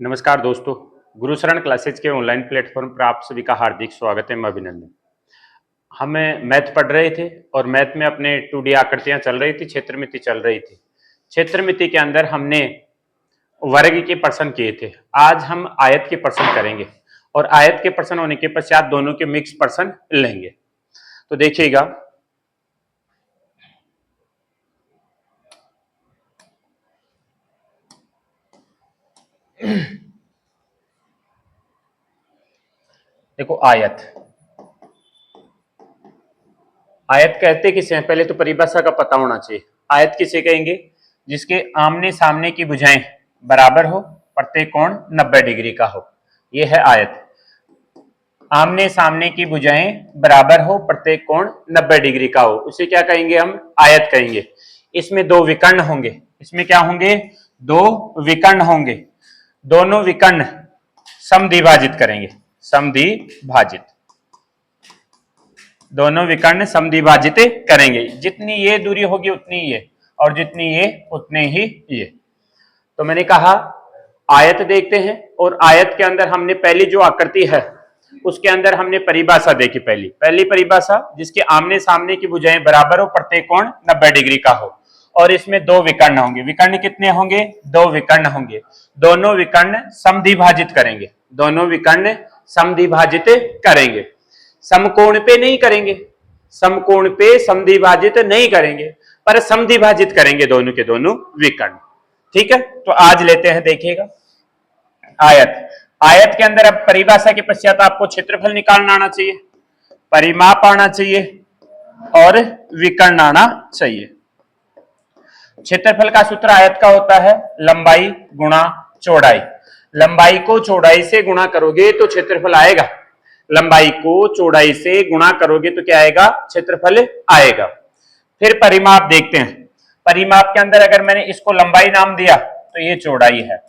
नमस्कार दोस्तों, गुरुशरण क्लासेज के ऑनलाइन प्लेटफॉर्म पर आप सभी का हार्दिक स्वागत है। मैं अभिनंदन। हमें मैथ पढ़ रहे थे और मैथ में अपने 2D आकृतियां चल रही थी, क्षेत्रमिति चल रही थी। क्षेत्रमिति के अंदर हमने वर्ग के प्रश्न किए थे। आज हम आयत के प्रश्न करेंगे और आयत के प्रश्न होने के पश्चात दोनों के मिक्स प्रश्न लेंगे। तो देखिएगा, देखो आयत आयत कहते किसे हैं? पहले तो परिभाषा का पता होना चाहिए। आयत किसे कहेंगे? जिसके आमने सामने की भुजाएं बराबर हो, प्रत्येक कोण 90 डिग्री का हो, यह है आयत। आमने सामने की भुजाएं बराबर हो, प्रत्येक कोण 90 डिग्री का हो, उसे क्या कहेंगे? हम आयत कहेंगे। इसमें दो विकर्ण होंगे। इसमें क्या होंगे? दो विकर्ण होंगे। दोनों विकर्ण समद्विभाजित करेंगे। समद्विभाजित, दोनों विकर्ण समद्विभाजित करेंगे। जितनी ये दूरी होगी उतनी ये, और जितनी ये उतने ही ये। तो मैंने कहा आयत देखते हैं, और आयत के अंदर हमने पहली जो आकृति है उसके अंदर हमने परिभाषा देखी। पहली परिभाषा, जिसके आमने सामने की भुजाएं बराबर हो, प्रत्येक कोण 90 डिग्री का हो, और इसमें दो विकर्ण होंगे। विकर्ण कितने होंगे? दो विकर्ण होंगे। दोनों विकर्ण समद्विभाजित करेंगे। दोनों विकर्ण समद्विभाजित करेंगे। समकोण पे नहीं करेंगे, समकोण पे समद्विभाजित नहीं करेंगे, पर समद्विभाजित करेंगे दोनों के दोनों विकर्ण। ठीक है, तो आज लेते हैं, देखिएगा आयत। आयत के अंदर अब परिभाषा के पश्चात आपको क्षेत्रफल निकालना आना चाहिए, परिमाप आना चाहिए और विकर्ण आना चाहिए। क्षेत्रफल का सूत्र आयत का होता है लंबाई गुणा चौड़ाई। लंबाई को चौड़ाई से गुणा करोगे तो क्षेत्रफल आएगा। लंबाई को चौड़ाई से गुणा करोगे तो क्या आएगा? क्षेत्रफल आएगा। फिर परिमाप देखते हैं। परिमाप के अंदर अगर मैंने इसको लंबाई नाम दिया तो ये चौड़ाई है,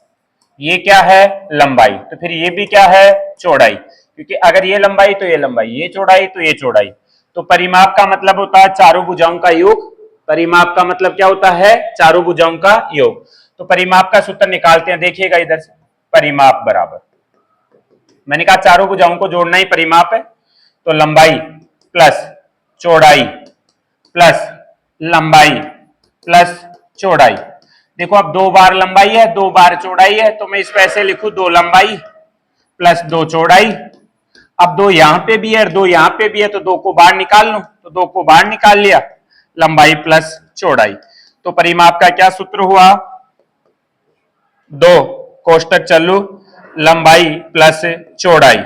ये क्या है? लंबाई। तो फिर ये भी क्या है? चौड़ाई। क्योंकि अगर ये लंबाई तो ये लंबाई, ये चौड़ाई तो ये चौड़ाई। तो परिमाप का मतलब होता है चारों भुजाओं का योग। परिमाप का मतलब क्या होता है? चारों भुजाओं का योग। तो परिमाप का सूत्र निकालते हैं, देखिएगा इधर से। परिमाप बराबर, मैंने कहा चारों भुजाओं को जोड़ना ही परिमाप है। तो लंबाई प्लस चौड़ाई प्लस लंबाई प्लस चौड़ाई। देखो अब दो बार लंबाई है, दो बार चौड़ाई है, तो मैं इसको ऐसे लिखूं, दो लंबाई प्लस दो चौड़ाई। अब दो यहां पे भी है और दो यहां पे भी है, तो दो को बाहर निकाल लूं, तो दो को बाहर निकाल लिया, लंबाई प्लस चौड़ाई। तो परिमाप का क्या सूत्र हुआ? दो कोष्टक चलू लंबाई प्लस चौड़ाई,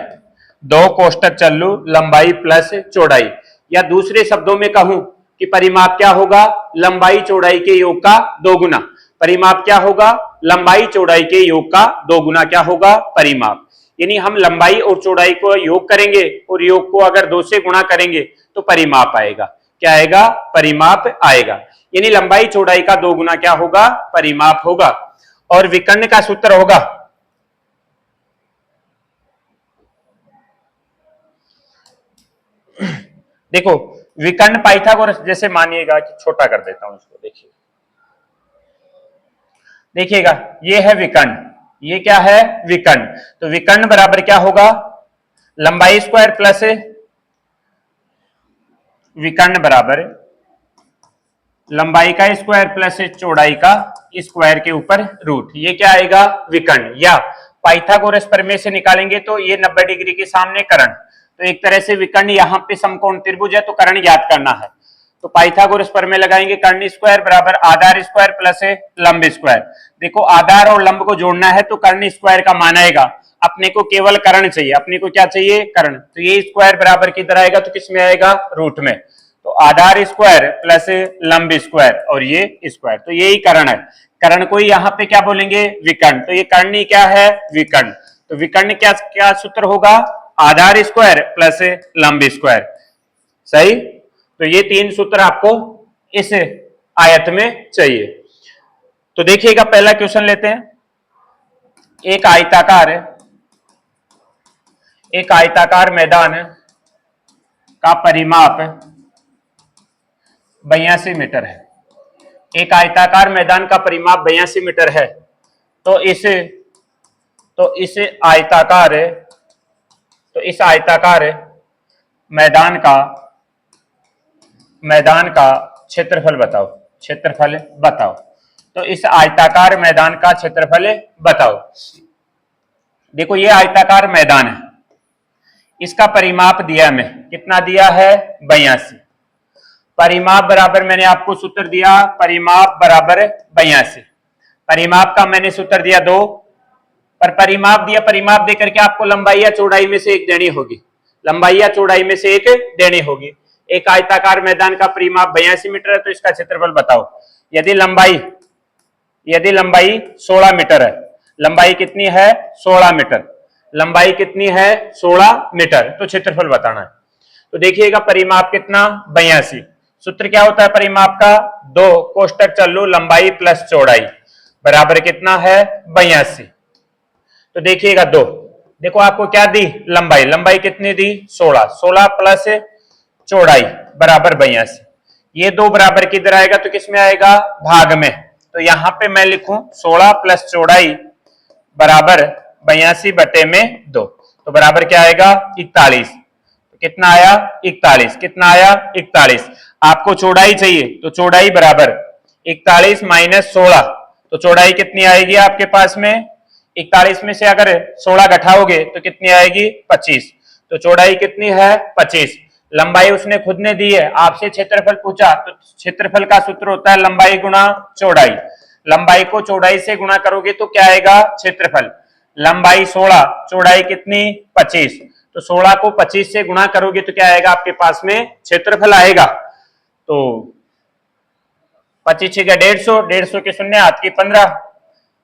दो कोष्टक चलू लंबाई प्लस चौड़ाई। या दूसरे शब्दों में कहूं कि परिमाप क्या होगा? लंबाई चौड़ाई के योग का दो गुना। परिमाप क्या होगा? लंबाई चौड़ाई के योग का दो गुना क्या होगा? परिमाप। यानी हम लंबाई और चौड़ाई को योग करेंगे और योग को अगर दो से गुणा करेंगे तो परिमाप आएगा। क्या आएगा? परिमाप आएगा। यानी लंबाई चौड़ाई का दो गुना क्या होगा? परिमाप होगा। और विकर्ण का सूत्र होगा, देखो विकर्ण पाइथागोरस, जैसे मानिएगा कि छोटा कर देता हूं इसको, देखिए देखिएगा, ये है विकर्ण, ये क्या है? विकर्ण। तो विकर्ण बराबर क्या होगा? लंबाई स्क्वायर प्लस विकर्ण बराबर लंबाई का स्क्वायर प्लस चौड़ाई का स्क्वायर के ऊपर रूट। ये क्या आएगा? विकर्ण। या पाइथागोरस प्रमेय से निकालेंगे तो ये 90 डिग्री के सामने कर्ण। तो एक तरह से विकर्ण, यहाँ पे समकोण त्रिभुज है तो कर्ण ज्ञात करना है, तो पाइथागोरस प्रमेय लगाएंगे। कर्ण स्क्वायर बराबर आधार स्क्वायर प्लस लंब स्क्वायर। देखो आधार और लंब को जोड़ना है तो कर्ण स्क्वायर का मान आएगा। अपने को केवल कर्ण चाहिए, अपने को क्या चाहिए? कर्ण। तो ये स्क्वायर बराबर किधर आएगा? तो किस में आएगा? रूट में। तो आधार स्क्वायर प्लस लंब स्क्वायर और ये स्क्वायर, तो यही कर्ण है। कर्ण को यहाँ पे क्या बोलेंगे? विकर्ण। तो ये कर्ण क्या है? विकर्ण। तो विकर्ण क्या क्या सूत्र होगा? आधार स्क्वायर प्लस लंब स्क्वायर। सही। तो ये तीन सूत्र आपको इस आयत में चाहिए। तो देखिएगा पहला क्वेश्चन लेते हैं। एक आयताकार मैदान का परिमाप 82 मीटर है। एक आयताकार मैदान का परिमाप 82 मीटर है। तो तो इस आयताकार मैदान का क्षेत्रफल बताओ। क्षेत्रफल बताओ। तो इस आयताकार मैदान का क्षेत्रफल बताओ। देखो ये आयताकार मैदान है, इसका परिमाप दिया हमें, कितना दिया है 82। परिमाप बराबर मैंने आपको सूत्र दिया, परिमाप बराबर 82। परिमाप का मैंने सूत्र दिया 2, पर परिमाप दिया, परिमाप देकर के आपको लंबाई या चौड़ाई में से एक देनी होगी। लंबाई या चौड़ाई में से एक देनी होगी। एक आयताकार मैदान का परिमाप 82 मीटर है, तो इसका क्षेत्रफल बताओ। यदि लंबाई 16 मीटर है, लंबाई कितनी है 16 मीटर, लंबाई कितनी है 16 मीटर, तो क्षेत्रफल बताना है। तो देखिएगा परिमाप कितना 82। सूत्र क्या होता है परिमाप का, 2 कोष्टक चालू लंबाई प्लस चौड़ाई बराबर कितना है 82। तो देखिएगा 2, देखो आपको क्या दी लंबाई, लंबाई कितनी दी 16, 16 प्लस चौड़ाई बराबर 82। ये 2 बराबर किधर आएगा, तो किसमें आएगा भाग में। तो यहां पे मैं लिखूं 16 प्लस चौड़ाई बराबर 82 बटे में 2, तो बराबर क्या आएगा 41। तो कितना आया 41, कितना आया 41। आपको चौड़ाई चाहिए, तो चौड़ाई बराबर 41 माइनस 16, तो चौड़ाई कितनी आएगी आपके पास में 41 में से अगर 16 घटाओगे तो कितनी आएगी 25। तो चौड़ाई कितनी है 25। लंबाई उसने खुद ने दी है, आपसे क्षेत्रफल पूछा, तो क्षेत्रफल का सूत्र होता है लंबाई गुणा चौड़ाई। लंबाई को चौड़ाई से गुणा करोगे तो क्या आएगा क्षेत्रफल। लंबाई 16, चौड़ाई कितनी 25, तो 16 को 25 से गुणा करोगे तो क्या आएगा आपके पास में क्षेत्रफल आएगा। तो 25 का 150, 150 के शून्य हाथ की 15,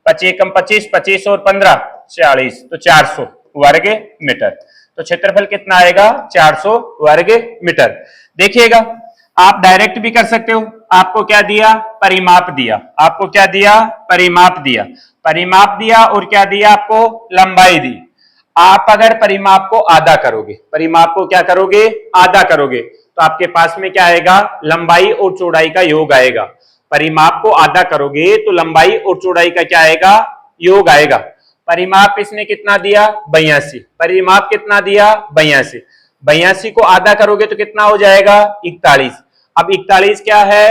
25 कम 25, 25 और 15 40, तो 400 वर्ग मीटर। तो क्षेत्रफल कितना आएगा 400 वर्ग मीटर। देखिएगा आप डायरेक्ट भी कर सकते हो, आपको क्या दिया परिमाप दिया, आपको क्या दिया परिमाप दिया, परिमाप दिया और क्या दिया आपको लंबाई दी। आप अगर परिमाप को आधा करोगे, परिमाप को क्या करोगे आधा करोगे, तो आपके पास में क्या आएगा लंबाई और चौड़ाई का योग आएगा। परिमाप को आधा करोगे तो लंबाई और चौड़ाई का क्या आएगा योग आएगा। परिमाप इसने कितना दिया 82, परिमाप कितना दिया 82, 82 को आधा करोगे तो कितना हो जाएगा 41। अब 41 क्या है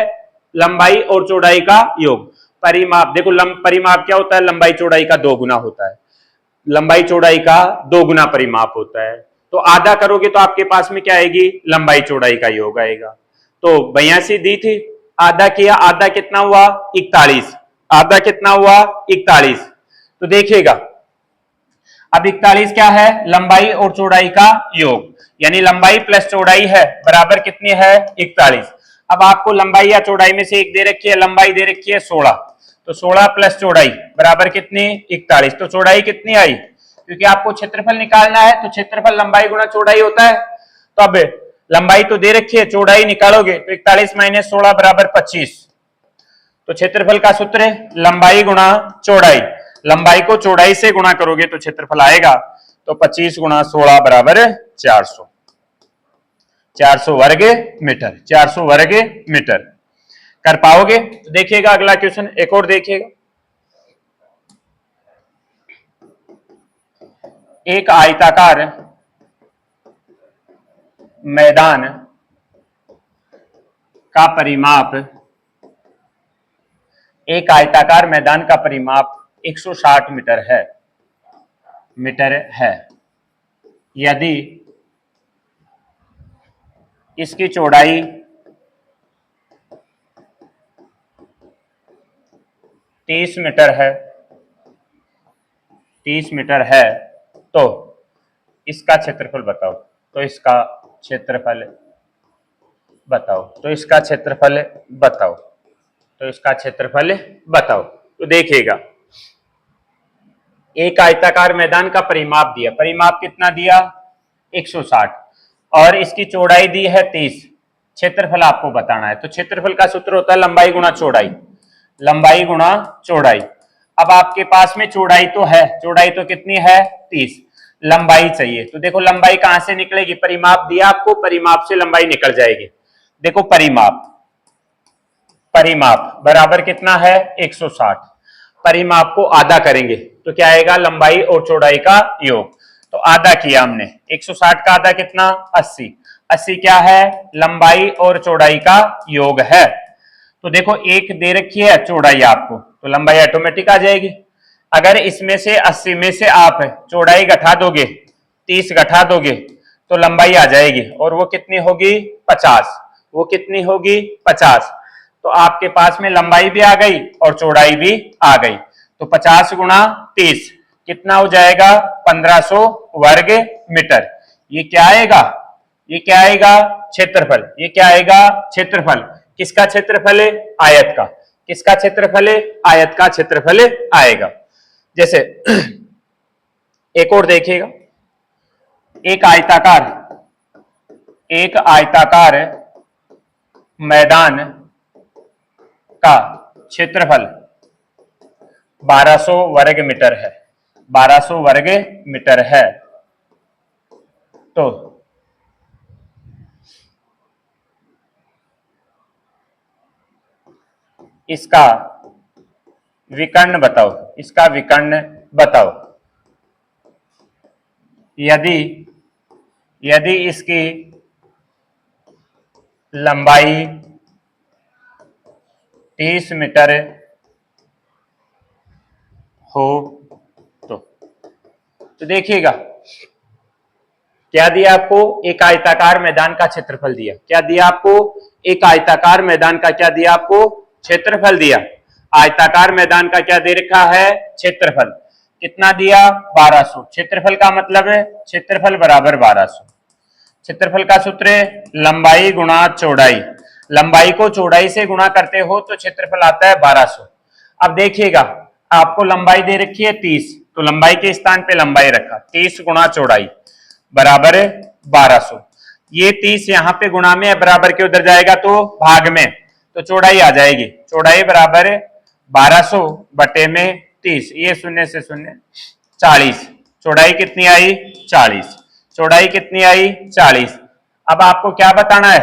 लंबाई और चौड़ाई का योग। परिमाप देखो परिमाप क्या होता है लंबाई चौड़ाई का 2 गुना होता है, लंबाई चौड़ाई का 2 गुना परिमाप होता है। तो आधा करोगे तो आपके पास में क्या आएगी लंबाई चौड़ाई का योग आएगा। तो 82 दी थी, आधा किया, आधा कितना हुआ 41, आधा कितना हुआ 41। तो देखिएगा अब 41 क्या है लंबाई और चौड़ाई का योग, यानी लंबाई प्लस चौड़ाई है बराबर कितनी है 41। अब आपको लंबाई या चौड़ाई में से एक दे रखी है, लंबाई दे रखी है 16, तो 16 प्लस चौड़ाई बराबर कितनी 41। तो चौड़ाई कितनी आई, क्योंकि आपको क्षेत्रफल निकालना है तो क्षेत्रफल लंबाई गुणा चौड़ाई होता है। तो अब लंबाई तो दे रखी है, चौड़ाई निकालोगे तो 41 माइनस 16 बराबर 25। तो क्षेत्रफल का सूत्र है लंबाई गुणा चौड़ाई, लंबाई को चौड़ाई से गुणा करोगे तो क्षेत्रफल आएगा। तो 25 गुणा 16 बराबर 400, 400 वर्ग मीटर, 400 वर्ग मीटर। कर पाओगे तो देखिएगा अगला क्वेश्चन एक और देखिएगा। एक आयताकार मैदान का परिमाप, एक आयताकार मैदान का परिमाप 160 मीटर है। यदि इसकी चौड़ाई 30 मीटर है, 30 मीटर है, तो इसका क्षेत्रफल बताओ। तो इसका क्षेत्रफल बताओ, तो इसका क्षेत्रफल बताओ, तो इसका क्षेत्रफल बताओ। तो देखिएगा एक आयताकार मैदान का परिमाप दिया, परिमाप कितना दिया 160 और इसकी चौड़ाई दी है 30, क्षेत्रफल आपको बताना है। तो क्षेत्रफल का सूत्र होता है लंबाई गुणा चौड़ाई, लंबाई गुणा चौड़ाई। अब आपके पास में चौड़ाई तो है, चौड़ाई तो कितनी है 30, लंबाई चाहिए। तो देखो लंबाई कहां से निकलेगी, परिमाप दिया आपको, परिमाप से लंबाई निकल जाएगी। देखो परिमाप, परिमाप बराबर कितना है 160, परिमाप को आधा करेंगे तो क्या आएगा, लंबाई और चौड़ाई का योग। तो आधा किया हमने, 160 का आधा कितना, 80। 80 क्या है, लंबाई और चौड़ाई का योग है। तो देखो एक दे रखी है चौड़ाई आपको, तो लंबाई ऑटोमेटिक आ जाएगी। अगर इसमें से 80 में से आप चौड़ाई घटा दोगे, 30 घटा दोगे, तो लंबाई आ जाएगी, और वो कितनी होगी, 50। वो कितनी होगी, 50। तो आपके पास में लंबाई भी आ गई और चौड़ाई भी आ गई। तो 50 गुणा 30 कितना हो जाएगा, 1500 वर्ग मीटर। ये क्या आएगा, ये क्या आएगा, क्षेत्रफल। ये क्या आएगा, क्षेत्रफल। किसका क्षेत्रफल है, आयत का। किसका क्षेत्रफल है, आयत का क्षेत्रफल आएगा। जैसे एक और देखिएगा, एक आयताकार मैदान का क्षेत्रफल 1200 वर्ग मीटर है। 1200 वर्ग मीटर है। तो इसका विकर्ण बताओ, इसका विकर्ण बताओ। यदि यदि इसकी लंबाई 30 मीटर हो तो देखिएगा क्या दिया आपको, एक आयताकार मैदान का क्षेत्रफल दिया। क्या दिया आपको, एक आयताकार मैदान का क्या दिया आपको, क्षेत्रफल दिया। आयताकार मैदान का क्या दे रखा है, क्षेत्रफल। कितना दिया, 1200। क्षेत्रफल का मतलब है क्षेत्रफल बराबर 1200। क्षेत्रफल का सूत्र है लंबाई गुणा चौड़ाई। लंबाई को चौड़ाई से गुणा करते हो तो क्षेत्रफल आता है 1200। अब देखिएगा आपको लंबाई दे रखी है 30, तो लंबाई के स्थान पे लंबाई रखा, 30 गुणा चौड़ाई बराबर 1200। ये 30 यहाँ पे गुणा में बराबर के उधर जाएगा तो भाग में, तो चौड़ाई आ जाएगी। चौड़ाई बराबर 1200 बटे में 30, ये शून्य से शून्य 40। चौड़ाई कितनी आई, 40। चौड़ाई कितनी आई, 40। अब आपको क्या बताना है,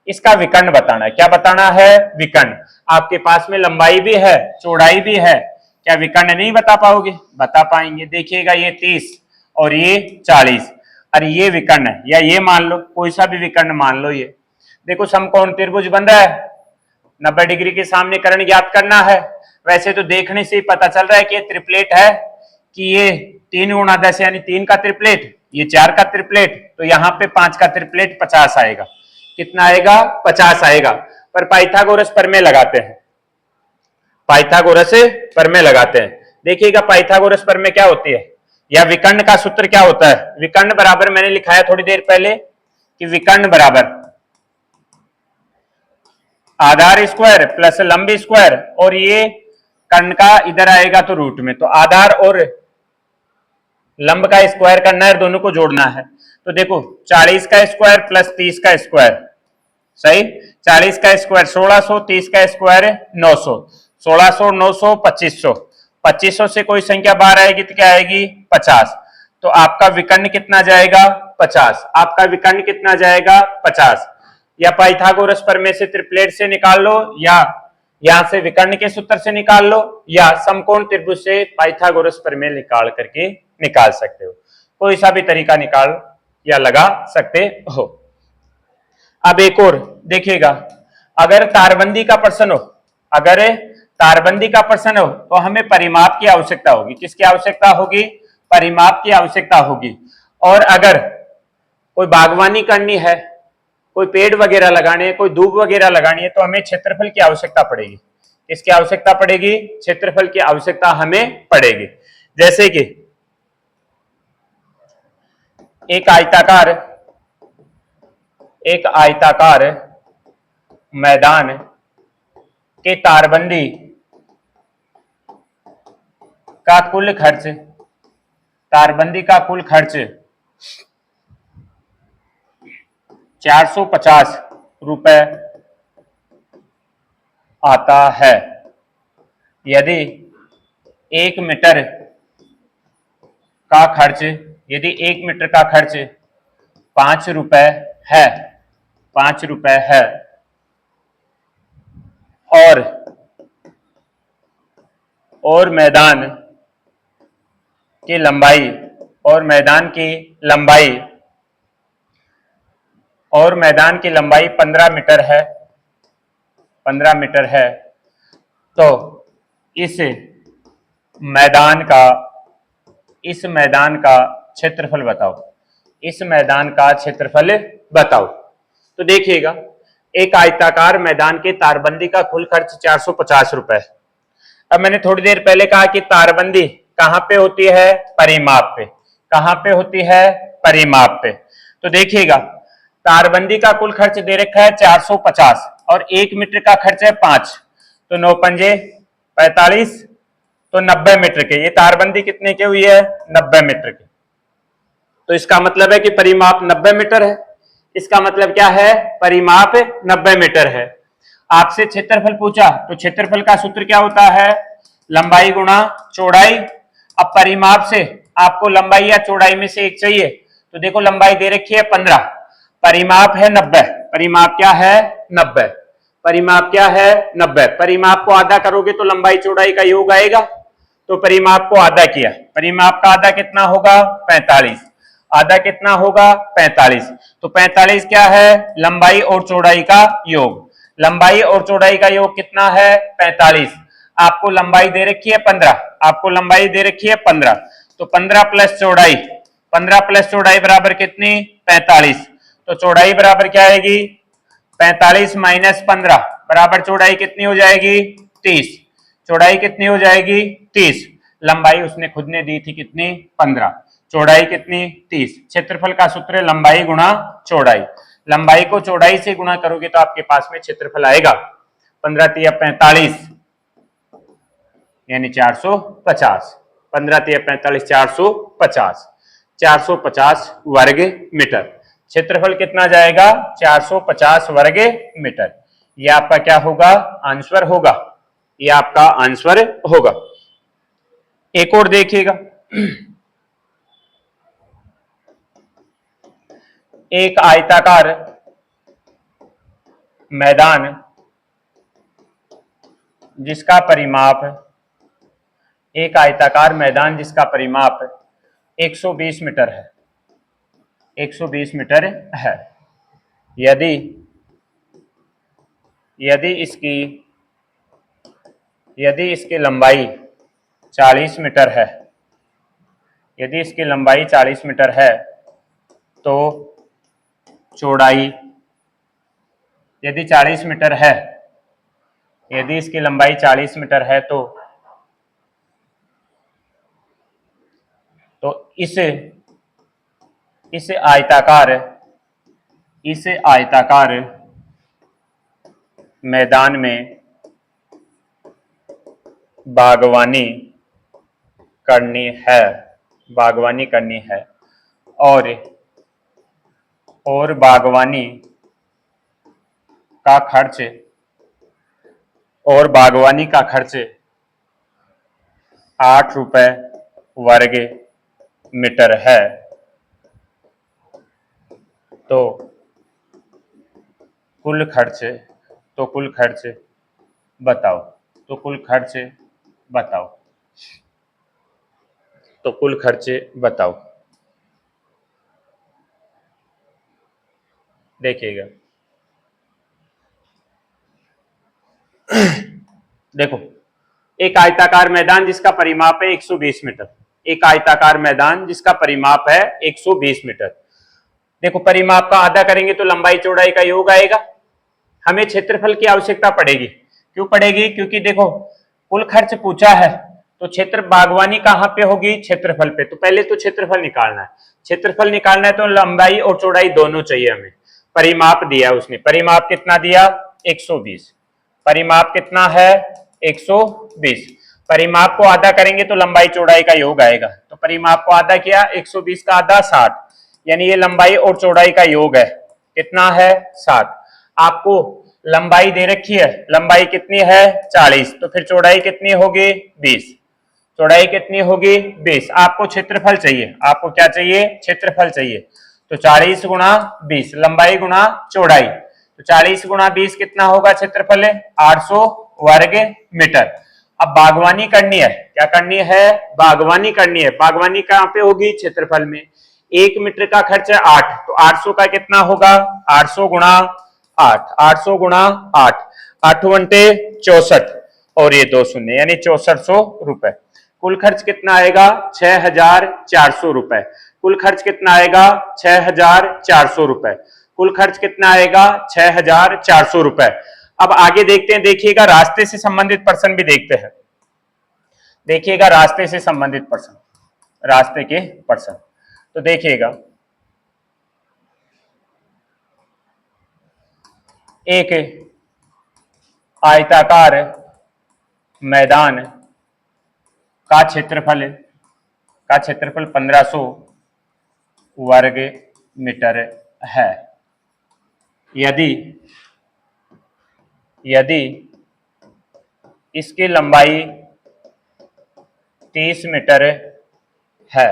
इसका विकर्ण बताना है। क्या बताना है, विकर्ण। आपके पास में लंबाई भी है चौड़ाई भी है, क्या विकर्ण नहीं बता पाओगे, बता पाएंगे। देखिएगा ये 30 और ये 40, अरे ये विकर्ण है, या ये मान लो कोई सा भी विकर्ण मान लो। ये देखो समकोण त्रिभुज बन रहा है, 90 डिग्री के सामने कर्ण ज्ञात करना है। वैसे तो देखने से ही पता चल रहा है कि ये ट्रिपलेट है, कि ये 3 गुणा 10 यानी 3 का ट्रिपलेट, ये 4 का ट्रिपलेट, तो यहाँ पे 5 का ट्रिपलेट 50 आएगा। कितना आएगा, 50 आएगा। पर पाइथागोरस प्रमेय लगाते हैं, पाइथागोरस प्रमेय लगाते हैं। देखिएगा पाइथागोरस प्रमेय क्या होती है, या विकर्ण का सूत्र क्या होता है। विकर्ण बराबर मैंने लिखाया थोड़ी देर पहले कि विकर्ण बराबर आधार स्क्वायर प्लस लंब स्क्वायर, और ये कर्ण का इधर आएगा तो रूट में, तो आधार और लंब का स्क्वायर करना है, दोनों को जोड़ना है। तो देखो 40 का स्क्वायर प्लस 30 का स्क्वायर, सही। 40 का स्क्वायर 1600, 30 का स्क्वायर 900, 1600 900 2500। 2500 से कोई संख्या बाहर आएगी तो क्या आएगी, 50। तो आपका विकर्ण कितना जाएगा, 50। आपका विकर्ण कितना जाएगा, 50। या पाइथागोरस प्रमेय से ट्रिपलेट से निकाल लो, या यहां से विकर्ण के सूत्र से निकाल लो, या समकोण त्रिभुज से पाइथागोरस प्रमेय निकाल करके निकाल सकते हो। कोई सा भी तरीका निकाल या लगा सकते हो। अब एक और देखिएगा, अगर तारबंदी का प्रश्न हो, अगर तारबंदी का प्रश्न हो तो हमें परिमाप की आवश्यकता होगी। किसकी आवश्यकता होगी, परिमाप की आवश्यकता होगी। और अगर कोई बागवानी करनी है, कोई पेड़ वगैरह लगाने, कोई धूप वगैरह लगानी है, तो हमें क्षेत्रफल की आवश्यकता पड़ेगी। किसकी आवश्यकता पड़ेगी, क्षेत्रफल की आवश्यकता हमें पड़ेगी। जैसे कि एक आयताकार मैदान के तारबंदी का कुल खर्च, तारबंदी का कुल खर्च 450 रुपए आता है। यदि 1 मीटर का खर्च, यदि 1 मीटर का खर्च 5 रुपए है, 5 रुपए है, और मैदान की लंबाई और मैदान की लंबाई 15 मीटर है, 15 मीटर है, तो इस मैदान का क्षेत्रफल बताओ, इस मैदान का क्षेत्रफल बताओ। तो देखिएगा, एक आयताकार मैदान के तारबंदी का कुल खर्च 450 रुपए। अब मैंने थोड़ी देर पहले कहा कि तारबंदी कहां पे होती है? परिमाप पे। कहां पे होती है? परिमाप पे। तो देखिएगा, तारबंदी का कुल खर्च दे रखा है 450 और 1 मीटर का खर्च है 5, तो 9 पंजे 45, तो 90 मीटर के। ये तारबंदी कितने की हुई है? 90 मीटर की। तो इसका मतलब है कि परिमाप 90 मीटर है। इसका मतलब क्या है? परिमाप 90 मीटर है। आपसे क्षेत्रफल पूछा, तो क्षेत्रफल का सूत्र क्या होता है? लंबाई गुणा चौड़ाई। अब परिमाप से आपको लंबाई या चौड़ाई में से एक चाहिए, तो देखो लंबाई दे रखी है 15, परिमाप है 90। परिमाप क्या है? 90। परिमाप क्या है? 90। परिमाप को आधा करोगे तो लंबाई चौड़ाई का योग आएगा, तो परिमाप को आधा किया। परिमाप का आधा कितना होगा? 45। आधा कितना होगा? 45। तो 45 क्या है? लंबाई और चौड़ाई का योग। लंबाई और चौड़ाई का योग कितना है? 45। आपको लंबाई दे रखी है 15, आपको लंबाई दे रखी है 15, तो 15 प्लस चौड़ाई, 15 प्लस चौड़ाई बराबर कितनी? 45। तो चौड़ाई बराबर क्या आएगी? 45 माइनस 15 बराबर चौड़ाई कितनी हो जाएगी? 30। चौड़ाई कितनी हो जाएगी? 30। लंबाई उसने खुद ने दी थी कितनी? 15। चौड़ाई कितनी? 30। क्षेत्रफल का सूत्र लंबाई गुणा चौड़ाई। लंबाई को चौड़ाई से गुणा करोगे तो आपके पास में क्षेत्रफल आएगा 15 तिया 45 यानी 450। 15 तिया 45 450, 450 वर्ग मीटर। क्षेत्रफल कितना जाएगा? 450 वर्ग मीटर। यह आपका क्या होगा? आंसर होगा। यह आपका आंसर होगा। एक और देखिएगा, एक आयताकार मैदान जिसका परिमाप, एक आयताकार मैदान जिसका परिमाप 120 मीटर है, 120 मीटर है। यदि इसकी लंबाई 40 मीटर है, यदि इसकी लंबाई 40 मीटर है तो चौड़ाई, यदि 40 मीटर है, यदि इसकी लंबाई 40 मीटर है तो इस आयताकार मैदान में बागवानी करनी है, बागवानी करनी है, और बागवानी का खर्च, और बागवानी का खर्च 8 रुपए वर्ग मीटर है, तो कुल खर्च बताओ। तो कुल खर्च बताओ। तो कुल खर्च बताओ। देखिएगा, देखो, एक आयताकार मैदान जिसका परिमाप है 120 मीटर, एक आयताकार मैदान जिसका परिमाप है 120 मीटर। देखो, परिमाप का आधा करेंगे तो लंबाई चौड़ाई का योग आएगा। हमें क्षेत्रफल की आवश्यकता पड़ेगी। क्यों पड़ेगी? क्योंकि देखो, कुल खर्च पूछा है तो क्षेत्र बागवानी कहां पे होगी? क्षेत्रफल पे। तो पहले तो क्षेत्रफल निकालना है। क्षेत्रफल निकालना है तो लंबाई और चौड़ाई दोनों चाहिए हमें। परिमाप दिया उसने, परिमाप कितना दिया? 120। परिमाप कितना है? 120। परिमाप को आधा करेंगे तो लंबाई चौड़ाई का योग आएगा। तो परिमाप को आधा किया, 120 का आधा 60, यानी ये लंबाई और चौड़ाई का योग है। कितना है? 60। आपको लंबाई दे रखी है, लंबाई कितनी है? 40, तो फिर चौड़ाई कितनी होगी? 20। चौड़ाई कितनी होगी? 20। आपको क्षेत्रफल चाहिए। आपको क्या चाहिए? क्षेत्रफल चाहिए। तो 40 गुणा 20, लंबाई गुणा चौड़ाई, तो 40 गुणा 20 कितना होगा क्षेत्रफल? 800 वर्ग मीटर। अब बागवानी करनी है, क्या करनी है, बागवानी करनी है। बागवानी कहाँ पे होगी, क्षेत्रफल में। 1 मीटर का खर्च है 8, तो 800 का कितना होगा, 800 गुणा 8, 800 गुणा 8, 8 घंटे 64 और ये 2 शून्य यानी 6400 रुपए। कुल खर्च कितना आएगा, 6400 रुपए। कुल खर्च कितना आएगा, 6400 रुपए। कुल खर्च कितना आएगा, 6400 रुपए। अब आगे देखते हैं, देखिएगा रास्ते से संबंधित प्रश्न भी देखते हैं। देखिएगा रास्ते से संबंधित प्रश्न, रास्ते के प्रश्न तो देखिएगा, एक आयताकार मैदान का क्षेत्रफल 1500 वर्ग मीटर है। यदि इसकी लंबाई 30 मीटर है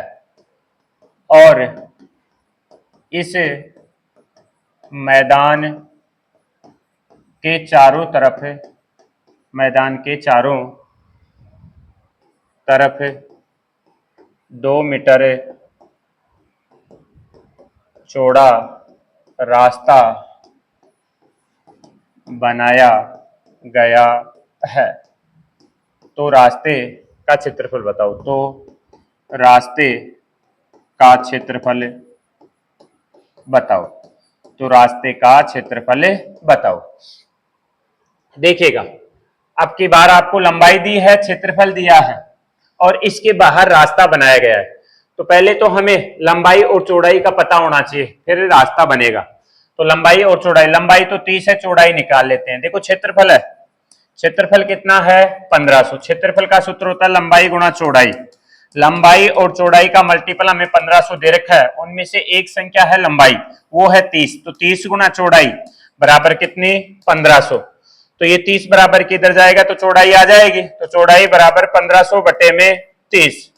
और इस मैदान के चारों तरफ 2 मीटर चौड़ा रास्ता बनाया गया है, तो रास्ते का क्षेत्रफल बताओ। तो रास्ते का क्षेत्रफल बताओ, तो रास्ते का क्षेत्रफल बताओ। देखिएगा, अब की बार आपको लंबाई दी है, क्षेत्रफल दिया है और इसके बाहर रास्ता बनाया गया है। तो पहले तो हमें लंबाई और चौड़ाई का पता होना चाहिए, फिर रास्ता बनेगा। तो लंबाई और चौड़ाई, लंबाई तो 30 है, चौड़ाई निकाल लेते हैं। देखो क्षेत्रफल है, क्षेत्रफल कितना है, 1500। क्षेत्रफल का सूत्र होता है लंबाई गुणा चौड़ाई। लंबाई और चौड़ाई का मल्टीपल हमें 1500 दे रखा है, उनमें से एक संख्या है लंबाई, वो है 30। तो 30 गुणा चौड़ाई बराबर कितनी, 1500। तो ये 30 बराबर किधर जाएगा, तो चौड़ाई आ जाएगी। तो चौड़ाई बराबर 1500 बटे में 30।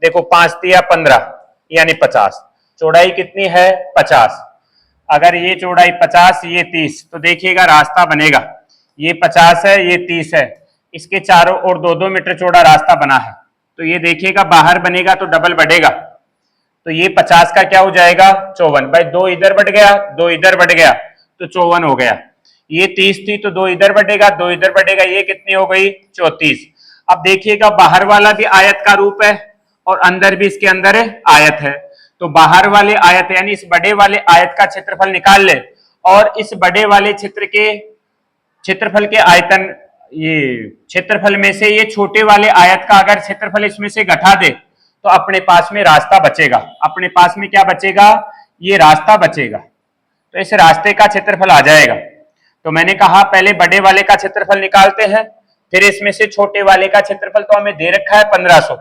देखो 5 दिया 15 यानी 50। चौड़ाई कितनी है, 50। अगर ये चौड़ाई 50, ये 30, तो देखिएगा रास्ता बनेगा। ये 50 है, ये 30 है, इसके चारों ओर 2-2 मीटर चौड़ा रास्ता बना है। तो ये देखिएगा बाहर बनेगा तो डबल बढ़ेगा। तो ये 50 का क्या हो जाएगा, 54। भाई 2 इधर बढ़ गया, 2 इधर बढ़ गया, तो 54 हो गया। ये 30 थी तो 2 इधर बढ़ेगा, 2 इधर बढ़ेगा, ये कितनी हो गई, 34। अब देखिएगा बाहर वाला भी आयत का रूप है और अंदर भी इसके अंदर आयत है। तो बाहर वाले आयत यानी इस बड़े वाले आयत का क्षेत्रफल निकाल ले और इस बड़े वाले क्षेत्रफल के आयतन, ये क्षेत्रफल में से ये छोटे वाले आयत का अगर क्षेत्रफल इसमें से घटा दे तो अपने पास में रास्ता बचेगा। अपने पास में क्या बचेगा, ये रास्ता बचेगा। तो इस रास्ते का क्षेत्रफल आ जाएगा। तो मैंने कहा पहले बड़े वाले का क्षेत्रफल निकालते हैं, फिर इसमें से छोटे वाले का क्षेत्रफल तो हमें दे रखा है 1500,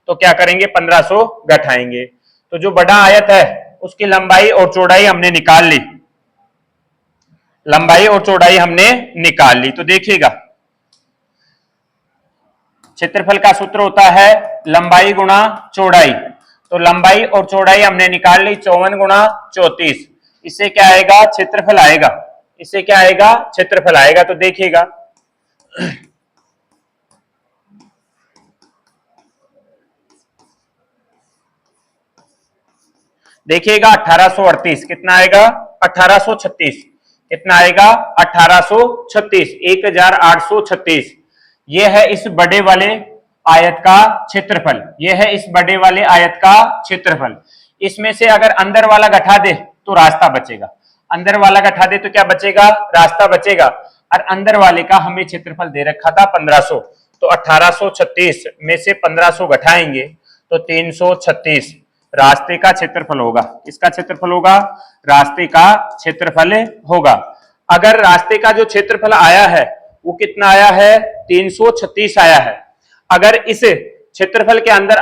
तो क्या करेंगे, 1500 घटाएंगे। तो जो बड़ा आयत है उसकी लंबाई और चौड़ाई हमने निकाल ली, लंबाई और चौड़ाई हमने निकाल ली। तो देखिएगा क्षेत्रफल का सूत्र होता है लंबाई गुणा चौड़ाई। तो लंबाई और चौड़ाई हमने निकाल ली, 54 गुणा 34। इससे क्या आएगा, क्षेत्रफल आएगा। इससे क्या आएगा, क्षेत्रफल आएगा। तो देखिएगा देखिएगा 1838 कितना आएगा, 1836 कितना आएगा, 1836, 1836। यह है इस बड़े वाले आयत का क्षेत्रफल, यह है इस बड़े वाले आयत का क्षेत्रफल। इसमें से अगर अंदर वाला घटा दे तो रास्ता बचेगा, अंदर वाला घटा दे तो क्या बचेगा, रास्ता बचेगा। और अंदर वाले का हमें क्षेत्रफल दे रखा था 1500, तो 1836 में से 1500 घटाएंगे तो 336 रास्ते का क्षेत्रफल होगा। इसका क्षेत्रफल होगा, रास्ते का क्षेत्रफल होगा। अगर रास्ते का जो क्षेत्रफल आया है वो कितना आया है, 336 आया है। अगर इस क्षेत्रफल के अंदर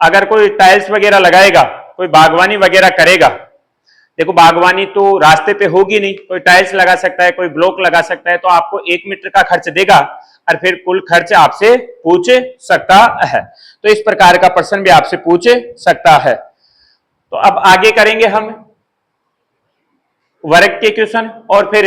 अगर कोई टाइल्स वगैरह लगाएगा, कोई बागवानी वगैरह करेगा, देखो बागवानी तो रास्ते पे होगी नहीं, कोई टाइल्स लगा सकता है, कोई ब्लॉक लगा सकता है, तो आपको 1 मीटर का खर्च देगा और फिर कुल खर्च आपसे पूछ सकता है। तो इस प्रकार का प्रश्न भी आपसे पूछ सकता है। तो अब आगे करेंगे हम वर्ग के क्वेश्चन और फिर